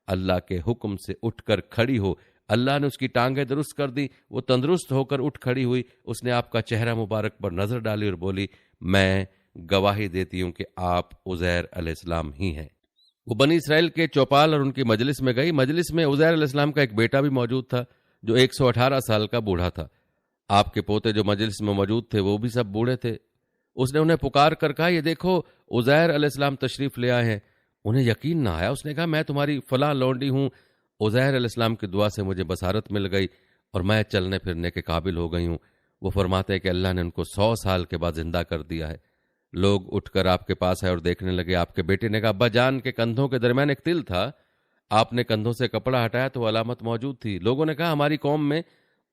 اللہ کے حکم سے اٹھ کر کھڑی ہو۔ اللہ نے اس کی ٹانگیں درست کر دی، وہ تندرست ہو کر اٹھ کھڑی ہوئی۔ اس نے آپ کا چہرہ مبارک پر نظر ڈالی اور بولی، میں گواہی دیتی ہوں کہ آپ عزیر علیہ السلام ہی ہیں۔ وہ بنی اسرائیل کے چوپال اور ان کی مجلس میں گئی۔ مجلس میں عزیر علیہ السلام کا ایک بیٹا بھی موجود تھا جو 118 سال کا بوڑھا تھا۔ آپ کے پوتے جو مجلس میں موجود تھے وہ بھی سب بوڑھے تھے۔ اس نے انہیں پکار کر کہا، یہ دیکھو عزیر علیہ السلام تشریف لے آئے ہیں۔ انہیں یقین نہ آیا۔ اس نے کہا، میں تمہاری فلاں لونڈی ہوں، عزیر علیہ السلام کی دعا سے مجھے بصارت مل گئی اور میں چلنے پھرنے کے قابل ہو گئی ہوں۔ وہ فرماتے ہیں کہ اللہ نے ان کو 100 سال کے بعد زندہ کر دیا ہے۔ لوگ اٹھ کر آپ کے پاس آئے اور دیکھنے لگے۔ آپ کے بیٹے نے کہا، ابا جان کے کندھوں کے درمیان ایک تل تھا، آپ نے کندھوں سے کپڑا ہٹایا تو وہ علامت موجود تھی۔ لوگوں نے کہا، ہماری قوم میں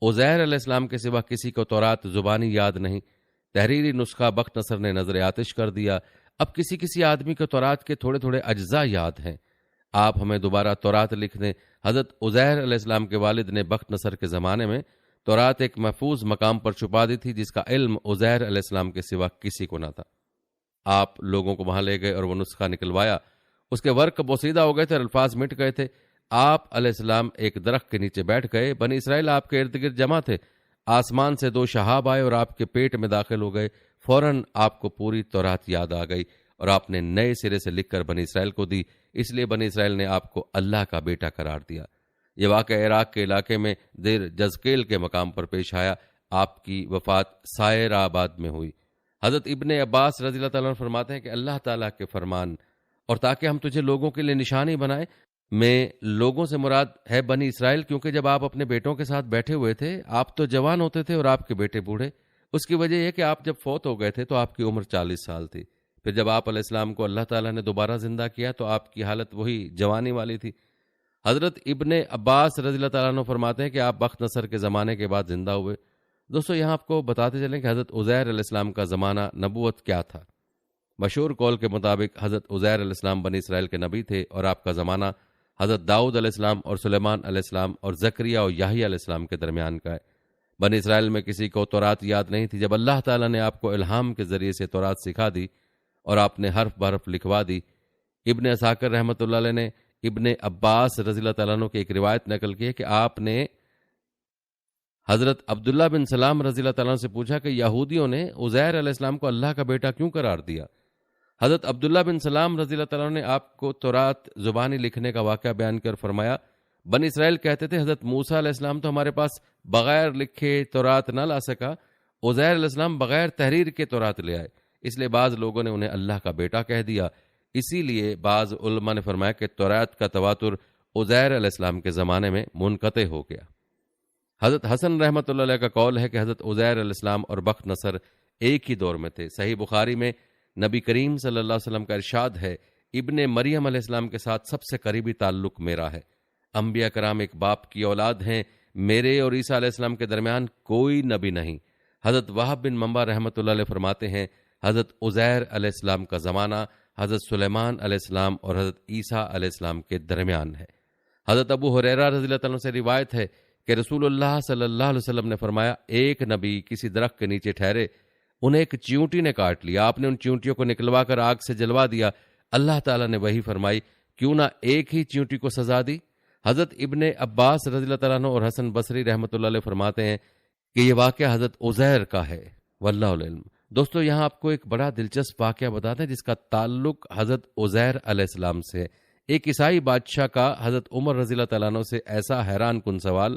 عزیر علیہ السلام کے سوا کسی کو تورات زبانی یاد نہیں۔ تحریری نسخہ بخت نصر نے نظر آتش کر دیا۔ اب کسی کسی آدمی کو تورات کے تھوڑے تھوڑے اجزاء یاد ہیں۔ آپ ہمیں دوبارہ تورات لکھ دیں۔ حضرت عزیر علیہ السلام کے والد نے بخت نصر کے زمانے میں تورات ایک محفوظ مقام پر چھپا دی تھی جس کا علم عزیر علیہ السلام کے سوا کسی کو نہ تھا۔ آپ لوگوں کو وہاں لے گئے اور وہ نسخہ نکلوایا۔ اس کے ورق بوسیدہ ہو گئے تھے اور الفاظ مٹ گئے تھے۔ آپ علیہ السلام ایک درخت کے نیچے بیٹھ گئے۔ بنی اسرائیل آپ کے ارد گرد جمع تھے۔ آسمان سے 2 شہاب آئے اور آپ کے پیٹ میں داخل ہو گئے۔ فوراً آپ کو پوری تورات یاد آ گئی اور آپ نے نئے سرے سے لکھ کر بنی اسرائیل کو دی۔ اس لیے بنی اسرائیل نے آپ کو اللہ کا بیٹا قرار دیا۔ یہ واقعہ عراق کے علاقے میں دیر جزکیل کے مقام پر پیش آیا۔ آپ کی وفات سائر آباد میں ہوئی۔ حضرت ابن عباس رضی اللہ تعالیٰ عنہ فرماتے ہیں کہ اللہ تعالیٰ کے فرمان اور تاکہ ہم تجھے لوگوں کے لیے نشانی بنائیں، میں لوگوں سے مراد ہے بنی اسرائیل، کیونکہ جب آپ اپنے بیٹوں کے ساتھ بیٹھے ہوئے تھے آپ تو جوان ہوتے تھے اور آپ کے بیٹے بوڑھے۔ اس کی وجہ یہ کہ آپ جب فوت ہو گئے تھے تو آپ کی عمر 40 سال تھی۔ پھر جب آپ علیہ السلام کو اللہ تعالیٰ نے دوبارہ زندہ کیا تو آپ کی حالت وہی جوانی والی تھی۔ حضرت ابن عباس رضی اللہ تعالیٰ عنہ فرماتے ہیں کہ آپ بخت نصر کے زمانے کے بعد زندہ ہوئے۔ دوستو، یہاں آپ کو بتاتے چلیں کہ حضرت عزیر علیہ السلام کا زمانہ نبوت کیا تھا۔ مشہور قول کے مطابق حضرت عزیر علیہ السلام بنی اسرائیل کے نبی تھے اور آپ کا زمانہ حضرت داؤد علیہ السلام اور سلیمان علیہ السلام اور زکریہ اور یحییٰ علیہ السلام کے درمیان کا ہے۔ بنی اسرائیل میں کسی کو تورات یاد نہیں تھی۔ جب اللہ تعالیٰ نے آپ کو الہام کے ذریعے سے تورات سکھا دی اور آپ نے حرف بحرف لکھوا دی، ابن عساکر رحمۃ اللہ علیہ نے ابن عباس رضی اللہ تعالیٰ عنہ کی ایک روایت نقل کی ہے کہ آپ نے حضرت عبداللہ بن سلام رضی اللہ تعالیٰ عنہ سے پوچھا کہ یہودیوں نے عزیر علیہ السلام کو اللہ کا بیٹا کیوں قرار دیا؟ حضرت عبداللہ بن سلام رضی اللہ تعالیٰ عنہ نے آپ کو تورات زبانی لکھنے کا واقعہ بیان کر فرمایا، بنی اسرائیل کہتے تھے حضرت موسیٰ علیہ السلام تو ہمارے پاس بغیر لکھے تورات نہ لا سکا، عزیر علیہ السلام بغیر تحریر کے تورات لے آئے، اس لیے بعض لوگوں نے انہیں اللہ کا بیٹا کہہ دیا۔ اسی لیے بعض علماء نے فرمایا کہ تورات کا تواتر عزیر علیہ السلام کے زمانے میں منقطع ہو گیا۔ حضرت حسن رحمۃ اللہ علیہ کا قول ہے کہ حضرت عزیر علیہ السلام اور بخت نصر ایک ہی دور میں تھے۔ صحیح بخاری میں نبی کریم صلی اللہ علیہ وسلم کا ارشاد ہے، ابن مریم علیہ السلام کے ساتھ سب سے قریبی تعلق میرا ہے۔ انبیاء کرام ایک باپ کی اولاد ہیں، میرے اور عیسیٰ علیہ السلام کے درمیان کوئی نبی نہیں۔ حضرت وہب بن منبع رحمۃ اللہ علیہ فرماتے ہیں، حضرت عزیر علیہ السلام کا زمانہ حضرت سلیمان علیہ السلام اور حضرت عیسیٰ علیہ السلام کے درمیان ہے۔ حضرت ابو ہریرہ رضی اللہ تعالیٰ عنہ سے روایت ہے کہ رسول اللہ صلی اللہ علیہ وسلم نے فرمایا، ایک نبی کسی درخت کے نیچے ٹھہرے، انہیں ایک چیونٹی نے کاٹ لیا، آپ نے ان چیونٹیوں کو نکلوا کر آگ سے جلوا دیا۔ اللہ تعالیٰ نے وہی فرمائی، کیوں نہ ایک ہی چیونٹی کو سزا دی؟ حضرت ابن عباس رضی اللہ تعالیٰ عنہ اور حسن بصری رحمۃ اللہ علیہ فرماتے ہیں کہ یہ واقعہ حضرت عزیر کا ہے، واللہ العلم۔ دوستو یہاں آپ کو ایک بڑا دلچسپ واقعہ بتاتے ہیں جس کا تعلق حضرت عزیر علیہ السلام سے۔ ایک عیسائی بادشاہ کا حضرت عمر رضی اللہ تعالیٰ عنہ سے ایسا حیران کن سوال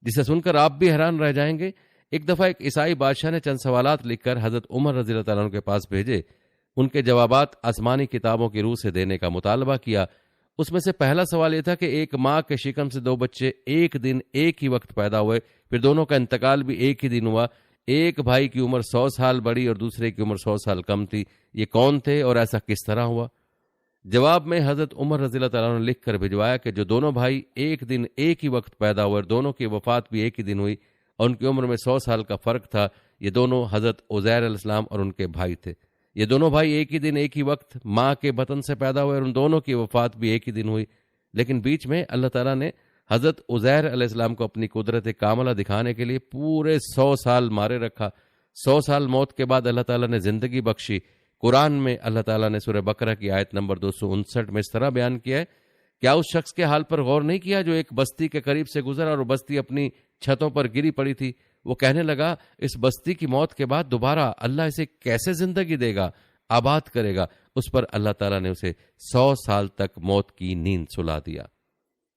جسے سن کر آپ بھی حیران رہ جائیں گے۔ ایک دفعہ ایک عیسائی بادشاہ نے چند سوالات لکھ کر حضرت عمر رضی اللہ تعالیٰ عنہ کے پاس بھیجے۔ ان کے جوابات آسمانی کتابوں کی روح سے دینے کا مطالبہ کیا۔ اس میں سے پہلا سوال یہ تھا کہ ایک ماں کے شکم سے 2 بچے ایک دن ایک ہی وقت پیدا ہوئے، پھر دونوں کا انتقال بھی ایک ہی دن ہوا، ایک بھائی کی عمر 100 سال بڑی اور دوسرے کی عمر 100 سال کم تھی، یہ کون تھے اور ایسا کس طرح ہوا؟ جواب میں حضرت عمر رضی اللہ تعالیٰ نے لکھ کر بھجوایا کہ جو دونوں بھائی ایک دن ایک ہی وقت پیدا ہوئے اور دونوں کی وفات بھی ایک ہی دن ہوئی اور ان کی عمر میں 100 سال کا فرق تھا، یہ دونوں حضرت عزیر علیہ السلام اور ان کے بھائی تھے۔ یہ دونوں بھائی ایک ہی دن ایک ہی وقت ماں کے بطن سے پیدا ہوئے اور ان دونوں کی وفات بھی ایک ہی دن ہوئی، لیکن بیچ میں اللہ تعالیٰ نے حضرت عزیر علیہ السلام کو اپنی قدرت کاملہ دکھانے کے لیے پورے 100 سال مارے رکھا۔ 100 سال موت کے بعد اللہ تعالیٰ نے زندگی بخشی۔ قرآن میں اللہ تعالیٰ نے سورہ بقرہ کی آیت نمبر 259 میں اس طرح بیان کیا ہے، کیا اس شخص کے حال پر غور نہیں کیا جو ایک بستی کے قریب سے گزرا اور وہ بستی اپنی چھتوں پر گری پڑی تھی؟ وہ کہنے لگا اس بستی کی موت کے بعد دوبارہ اللہ اسے کیسے زندگی دے گا، آباد کرے گا؟ اس پر اللہ تعالیٰ نے اسے 100 سال تک موت کی نیند سلا دیا۔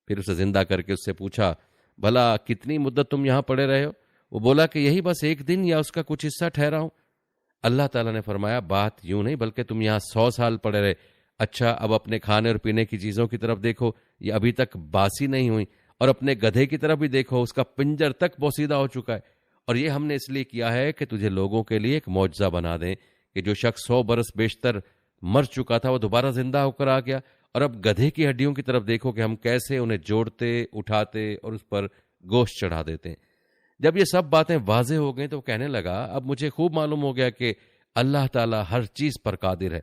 پھر اسے زندہ کر کے اس سے پوچھا، بھلا کتنی مدت تم یہاں پڑے رہے ہو؟ وہ بولا کہ یہی بس ایک دن یا اس کا کچھ حصہ ٹھہرا ہوں۔ اللہ تعالیٰ نے فرمایا بات یوں نہیں بلکہ تم یہاں 100 سال پڑے رہے۔ اچھا اب اپنے کھانے اور پینے کی چیزوں کی طرف دیکھو، یہ ابھی تک باسی نہیں ہوئی، اور اپنے گدھے کی طرف بھی دیکھو، اس کا پنجر تک بوسیدہ ہو چکا ہے، اور یہ ہم نے اس لیے کیا ہے کہ تجھے لوگوں کے لیے ایک معجزہ بنا دیں کہ جو شخص 100 برس بیشتر مر چکا تھا وہ دوبارہ زندہ ہو کر آ گیا۔ اور اب گدھے کی ہڈیوں کی طرف دیکھو کہ ہم کیسے انہیں جوڑتے، اٹھاتے اور اس پر گوشت چڑھا دیتے ہیں۔ جب یہ سب باتیں واضح ہو گئیں تو وہ کہنے لگا اب مجھے خوب معلوم ہو گیا کہ اللہ تعالیٰ ہر چیز پر قادر ہے۔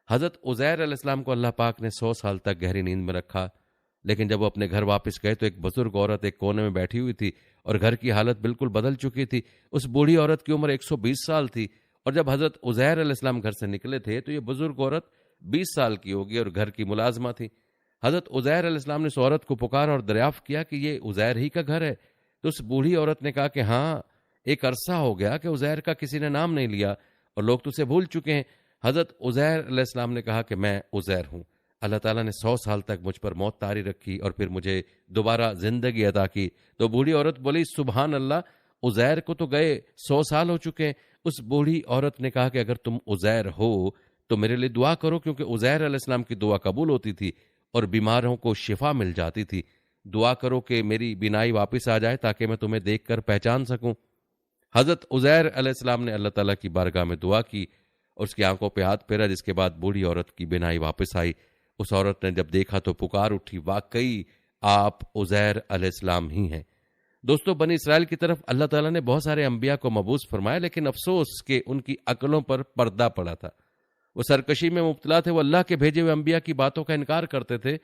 حضرت عزیر علیہ السلام کو اللہ پاک نے 100 سال تک گہری نیند میں رکھا، لیکن جب وہ اپنے گھر واپس گئے تو ایک بزرگ عورت ایک کونے میں بیٹھی ہوئی تھی اور گھر کی حالت بالکل بدل چکی تھی۔ اس بوڑھی عورت کی عمر 120 سال تھی، اور جب حضرت عزیر علیہ السلام گھر سے نکلے تھے تو یہ بزرگ عورت 20 سال کی ہوگی اور گھر کی ملازمہ تھی۔ حضرت عزیر علیہ السلام نے اس عورت کو پکارا اور دریافت کیا کہ یہ عزیر ہی کا گھر ہے؟ تو اس بوڑھی عورت نے کہا کہ ہاں، ایک عرصہ ہو گیا کہ عزیر کا کسی نے نام نہیں لیا اور لوگ تو اسے بھول چکے ہیں۔ حضرت عزیر علیہ السلام نے کہا کہ میں عزیر ہوں۔ اللہ تعالیٰ نے 100 سال تک مجھ پر موت طاری رکھی اور پھر مجھے دوبارہ زندگی عطا کی۔ تو بوڑھی عورت بولی سبحان اللہ، عزیر کو تو گئے 100 سال ہو چکے ہیں۔ اس بوڑھی عورت نے کہا کہ اگر تم عزیر ہو تو میرے لیے دعا کرو، کیونکہ عزیر علیہ السلام کی دعا قبول ہوتی تھی اور بیماروں کو شفا مل جاتی تھی۔ دعا کرو کہ میری بینائی واپس آ جائے تاکہ میں تمہیں دیکھ کر پہچان سکوں۔ حضرت عزیر علیہ السلام نے اللہ تعالیٰ کی بارگاہ میں دعا کی اور اس کی آنکھوں پہ ہاتھ پھیرا، جس کے بعد بوڑھی عورت کی بینائی واپس آئی۔ اس عورت نے جب دیکھا تو پکار اٹھی، واقعی آپ عزیر علیہ السلام ہی ہیں۔ دوستو بنی اسرائیل کی طرف اللہ تعالیٰ نے بہت سارے انبیاء کو مبعوث فرمایا، لیکن افسوس کہ ان کی عقلوں پر پردہ پڑا تھا۔ وہ سرکشی میں مبتلا تھے، وہ اللہ کے بھیجے ہوئے انبیاء کی باتوں کا انکار کرتے تھے۔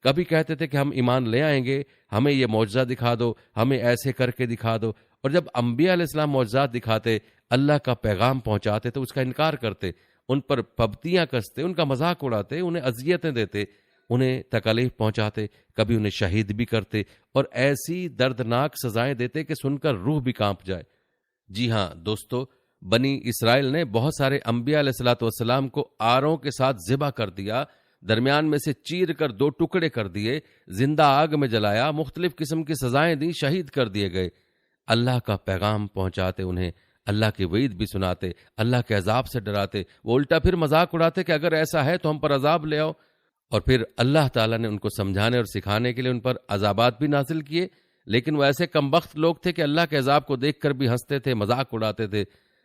کبھی کہتے تھے کہ ہم ایمان لے آئیں گے، ہمیں یہ معجزہ دکھا دو، ہمیں ایسے کر کے دکھا دو، اور جب انبیاء علیہ السلام معجزات دکھاتے، اللہ کا پیغام پہنچاتے تو اس کا انکار کرتے، ان پر پبتیاں کستے، ان کا مذاق اڑاتے، انہیں اذیتیں دیتے، انہیں تکلیف پہنچاتے، کبھی انہیں شہید بھی کرتے اور ایسی دردناک سزائیں دیتے کہ سن کر روح بھی کانپ جائے۔ جی ہاں دوستو، بنی اسرائیل نے بہت سارے انبیاء علیہ الصلوۃ والسلام کو آروں کے ساتھ ذبح کر دیا، درمیان میں سے چیر کر 2 ٹکڑے کر دیے، زندہ آگ میں جلایا، مختلف قسم کی سزائیں دی، شہید کر دیے گئے۔ اللہ کا پیغام پہنچاتے انہیں اللہ کی وعید بھی سناتے، اللہ کے عذاب سے ڈراتے، وہ الٹا پھر مذاق اڑاتے کہ اگر ایسا ہے تو ہم پر عذاب لے آؤ، اور پھر اللہ تعالیٰ نے ان کو سمجھانے اور سکھانے کے لیے ان پر عذابات بھی نازل کیے، لیکن وہ ایسے کمبخت لوگ تھے کہ اللہ کے عذاب کو دیکھ کر بھی ہنستے تھے، مذاق اڑاتے تھے۔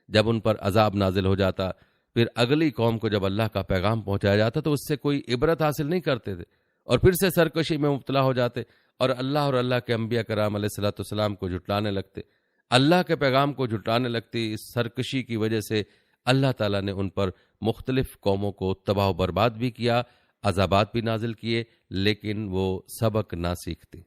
جب ان پر عذاب نازل ہو جاتا، پھر اگلی قوم کو جب اللہ کا پیغام پہنچایا جاتا تو اس سے کوئی عبرت حاصل نہیں کرتے تھے اور پھر سے سرکشی میں مبتلا ہو جاتے اور اللہ کے انبیاء کرام علیہ الصلوۃ والسلام کو جھٹلانے لگتے، اللہ کے پیغام کو جھٹلانے لگتی۔ اس سرکشی کی وجہ سے اللہ تعالیٰ نے ان پر مختلف قوموں کو تباہ و برباد بھی کیا، عذابات بھی نازل کیے، لیکن وہ سبق نہ سیکھتے۔